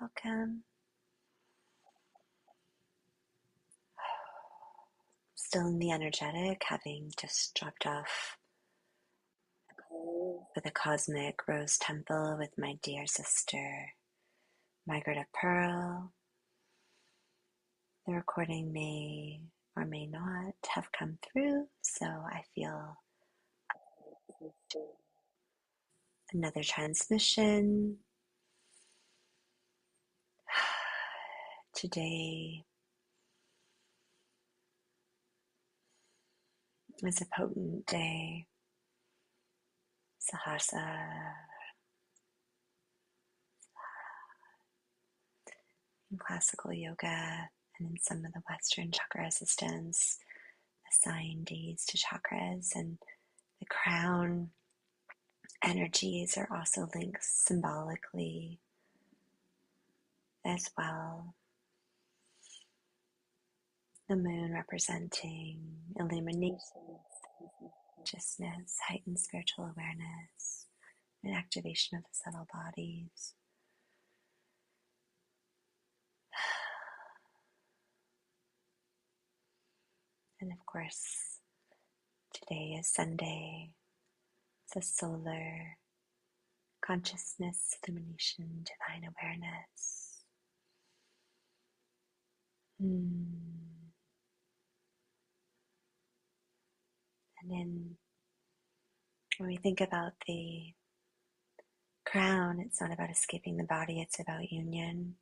Welcome. Still in the energetic, having just dropped off for the cosmic rose temple with my dear sister, Margaret of Pearl. The recording may or may not have come through, so I feel another transmission. Today is a potent day. Sahasa in classical yoga and in some of the Western chakra systems assign days to chakras, and the crown energies are also linked symbolically as well. The moon representing illumination, consciousness, heightened spiritual awareness, and activation of the subtle bodies. And of course, today is Sunday. It's a solar consciousness, illumination, divine awareness. And then when we think about the crown, it's not about escaping the body, it's about union.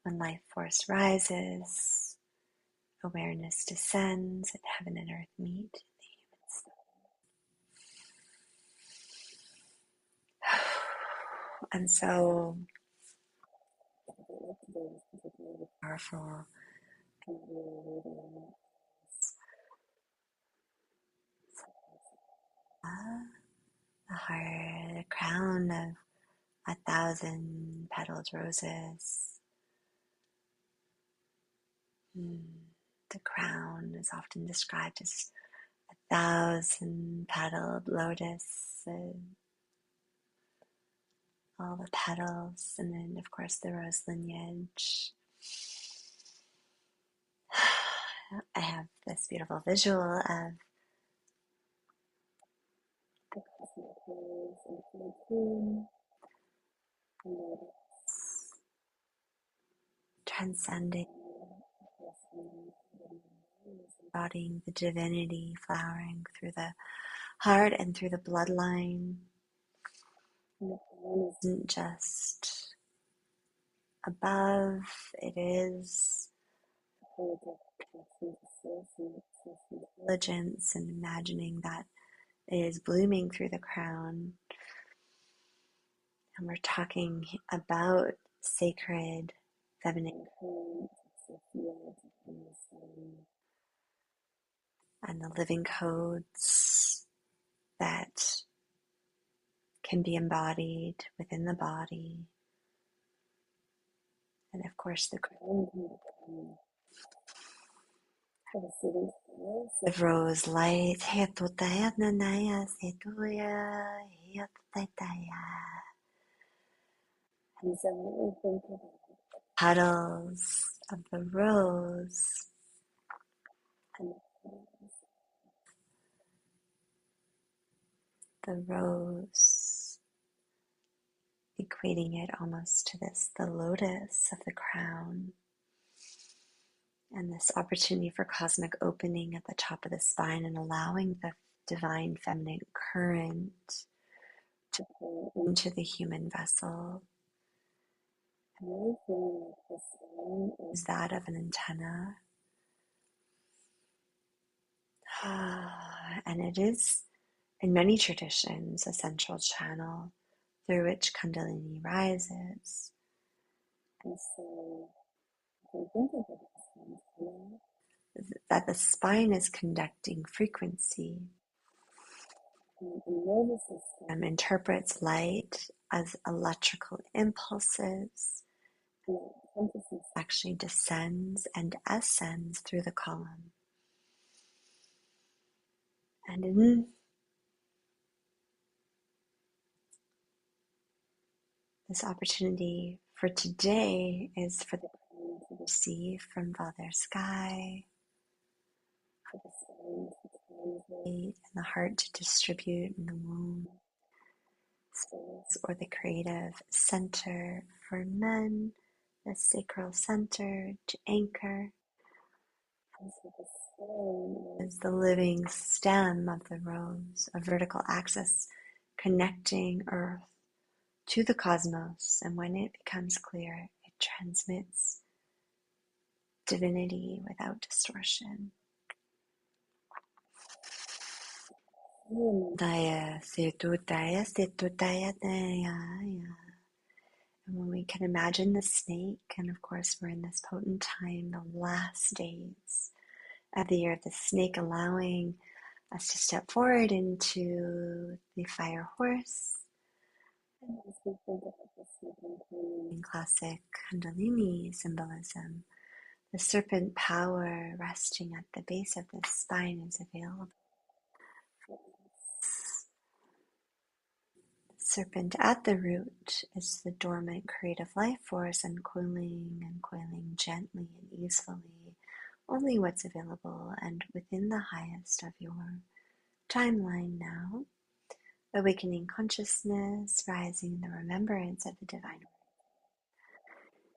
When life force rises, awareness descends, and heaven and earth meet. And so, powerful. The heart, the crown of 1,000 petaled roses. The crown is often described as 1,000 petaled lotus. All the petals, and then of course the rose lineage. I have this beautiful visual of the cosmic rose and the bloom, transcending, embodying the divinity flowering through the heart and through the bloodline. And the crown isn't just above, it is intelligence and imagining that it is blooming through the crown. And we're talking about sacred feminine currents and the living codes that can be embodied within the body. And of course the crown of rose light. And so when we think about petals of the rose, and the rose, equating it almost to this, the lotus of the crown, and this opportunity for cosmic opening at the top of the spine and allowing the divine feminine current to pour into the human vessel. And really feeling like the spine is that of an antenna. And it is, in many traditions, a central channel through which Kundalini rises. And so, if we think of it as antenna, that the spine is conducting frequency. And the nervous system interprets light as electrical impulses, and the consciousness actually descends and ascends through the column. And in this opportunity for today is for the brain to receive from Father Sky, for the spine to translate, and the heart to distribute in the womb, space or the creative center for men, the sacral center to anchor, and so the spine is the living stem of the rose, a vertical axis connecting earth to the cosmos, and when it becomes clear, it transmits divinity without distortion. Daya, setudaya, setudaya, daya. And when we can imagine the snake, and of course we're in this potent time, the last days of the year, the snake allowing us to step forward into the fire horse. And as we think about the serpent in classic Kundalini symbolism, the serpent power resting at the base of the spine is available. The serpent at the root is the dormant creative life force, uncoiling and coiling gently and easily only what's available and within the highest of your timeline now. Awakening consciousness, rising in the remembrance of the divine.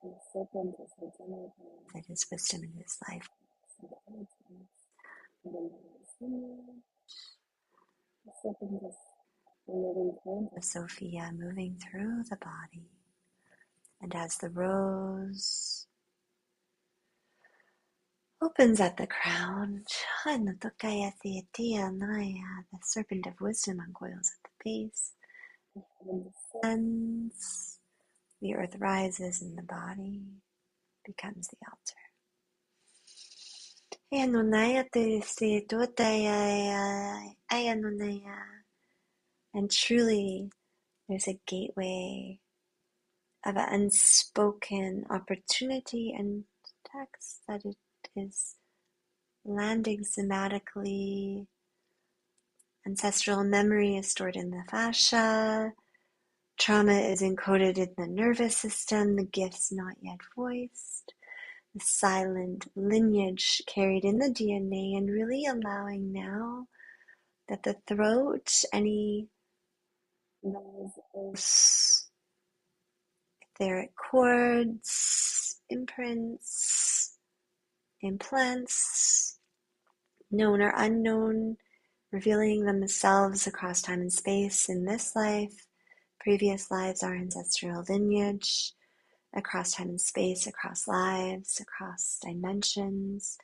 And the serpent is identified. It is wisdom in his life. The serpent is the living point of Sophia moving through the body. And as the rose opens at the crown, the serpent of wisdom uncoils at the base. And heaven descends, the earth rises, and the body becomes the altar. And truly, there's a gateway of an unspoken opportunity and text that it is landing somatically. Ancestral memory is stored in the fascia. Trauma is encoded in the nervous system, the gifts not yet voiced. The silent lineage carried in the DNA, and really allowing now that the throat, any etheric cords, imprints, implants, known or unknown, revealing themselves across time and space in this life, previous lives, our ancestral lineage, across time and space, across lives, across dimensions,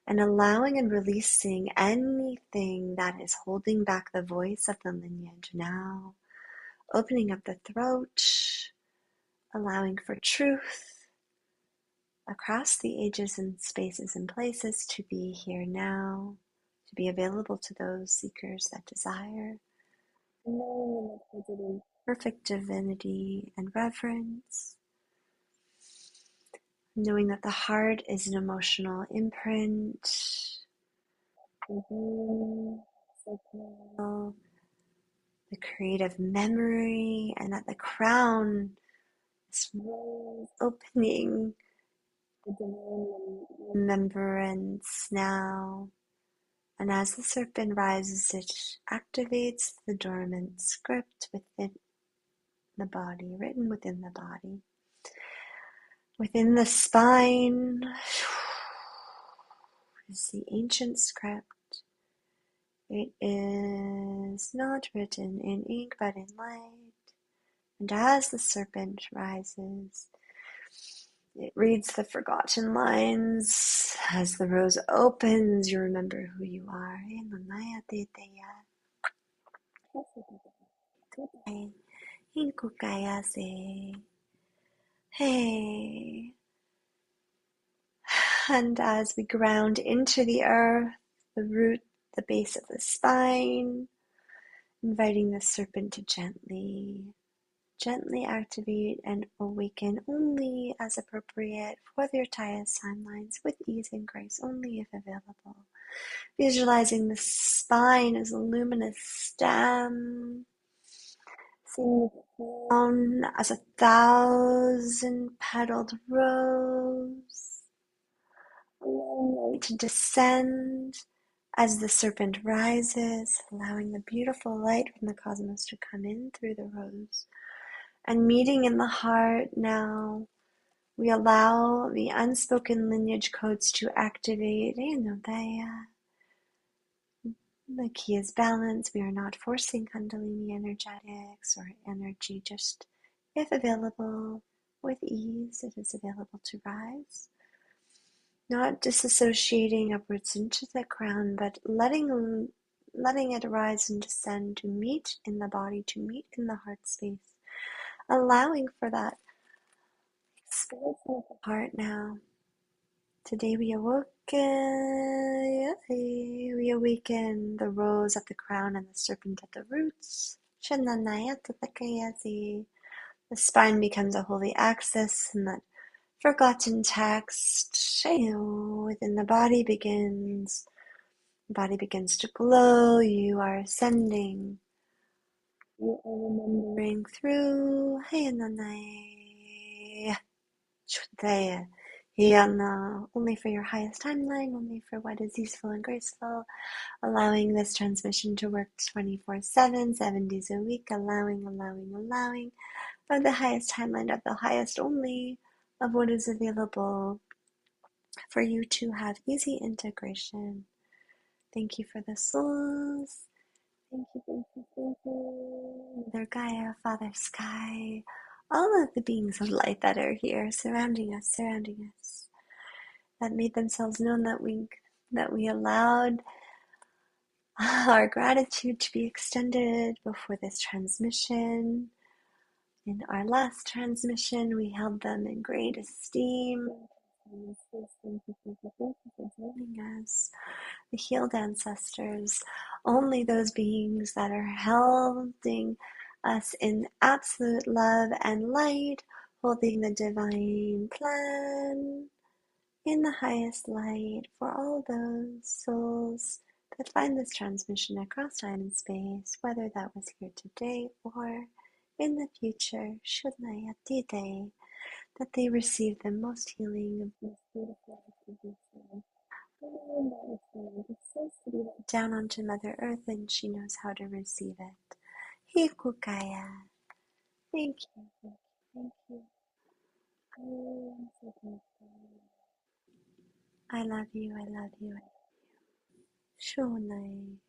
and allowing and releasing anything that is holding back the voice of the lineage now, opening up the throat, allowing for truth across the ages and spaces and places to be here now, to be available to those seekers that desire, and knowing in perfect divinity and reverence, knowing that the heart is an emotional imprint, the creative memory, and that the crown is opening the divine remembrance now. And as the serpent rises, it activates the dormant script within the body, written within the body. Within the spine is the ancient script. It is not written in ink but in light. And as the serpent rises, it reads the forgotten lines. As the rose opens, you remember who you are. Hey. And as we ground into the earth, the root, the base of the spine, inviting the serpent to gently activate and awaken only as appropriate for their timelines, with ease and grace only if available. Visualizing the spine as a luminous stem, seeing Down as 1,000 petaled rose, allowing light to descend as the serpent rises, allowing the beautiful light from the cosmos to come in through the rose. And meeting in the heart now, we allow the unspoken lineage codes to activate. The key is balance. We are not forcing Kundalini energetics or energy, just if available with ease, it is available to rise. Not disassociating upwards into the crown, but letting it rise and descend to meet in the body, to meet in the heart space. Allowing for that expansion of the heart now. Today we awaken the rose at the crown and the serpent at the roots. The spine becomes a holy axis, and that forgotten text within the body begins. The body begins to glow. You are ascending. You are remembering through. Only for your highest timeline, only for what is useful and graceful, allowing this transmission to work 24/7, 7 days a week, allowing of the highest timeline, of the highest only, of what is available for you to have easy integration. Thank you for the souls. Thank you. Mother Gaia, Father Sky, all of the beings of light that are here, surrounding us, that made themselves known, that we allowed our gratitude to be extended before this transmission. In our last transmission, we held them in great esteem. Thank you for joining us. The healed ancestors, only those beings that are holding us in absolute love and light, holding the divine plan in the highest light for all those souls that find this transmission across time and space, whether that was here today or in the future, Shudnayatide, that they receive the most healing and most beautiful activation. It's supposed to be down onto Mother Earth, and she knows how to receive it. Hikukaya. Thank you. Thank you. I love you. Shonai.